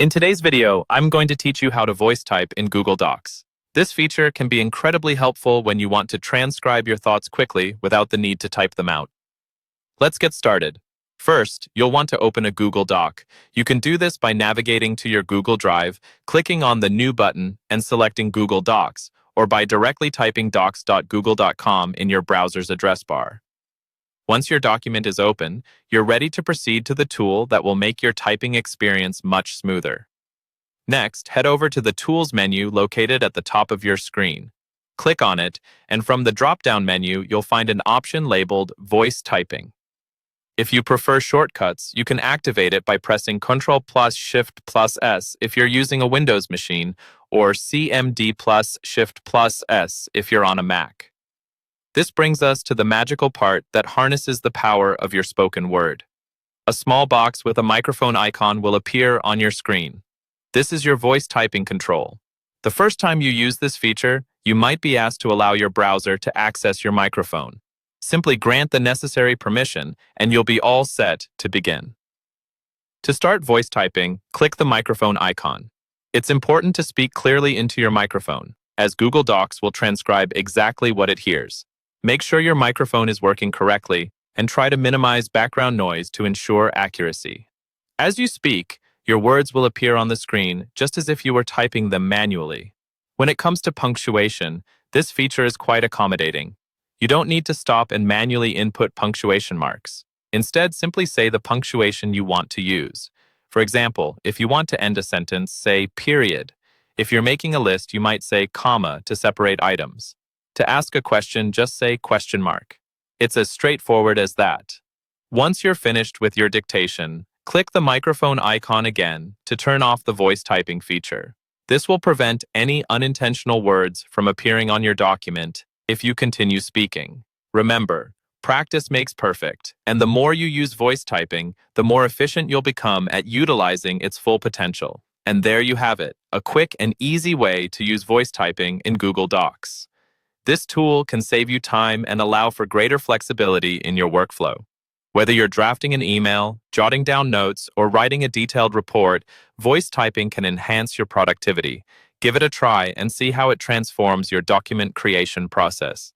In today's video, I'm going to teach you how to voice type in Google Docs. This feature can be incredibly helpful when you want to transcribe your thoughts quickly without the need to type them out. Let's get started. First, you'll want to open a Google Doc. You can do this by navigating to your Google Drive, clicking on the New button, and selecting Google Docs, or by directly typing docs.google.com in your browser's address bar. Once your document is open, you're ready to proceed to the tool that will make your typing experience much smoother. Next, head over to the Tools menu located at the top of your screen. Click on it, and from the drop-down menu, you'll find an option labeled Voice Typing. If you prefer shortcuts, you can activate it by pressing Ctrl+Shift+S if you're using a Windows machine, or CMD+Shift+S if you're on a Mac. This brings us to the magical part that harnesses the power of your spoken word. A small box with a microphone icon will appear on your screen. This is your voice typing control. The first time you use this feature, you might be asked to allow your browser to access your microphone. Simply grant the necessary permission, and you'll be all set to begin. To start voice typing, click the microphone icon. It's important to speak clearly into your microphone, as Google Docs will transcribe exactly what it hears. Make sure your microphone is working correctly, and try to minimize background noise to ensure accuracy. As you speak, your words will appear on the screen just as if you were typing them manually. When it comes to punctuation, this feature is quite accommodating. You don't need to stop and manually input punctuation marks. Instead, simply say the punctuation you want to use. For example, if you want to end a sentence, say period. If you're making a list, you might say comma to separate items. To ask a question, just say question mark. It's as straightforward as that. Once you're finished with your dictation, click the microphone icon again to turn off the voice typing feature. This will prevent any unintentional words from appearing on your document if you continue speaking. Remember, practice makes perfect, and the more you use voice typing, the more efficient you'll become at utilizing its full potential. And there you have it, a quick and easy way to use voice typing in Google Docs. This tool can save you time and allow for greater flexibility in your workflow. Whether you're drafting an email, jotting down notes, or writing a detailed report, voice typing can enhance your productivity. Give it a try and see how it transforms your document creation process.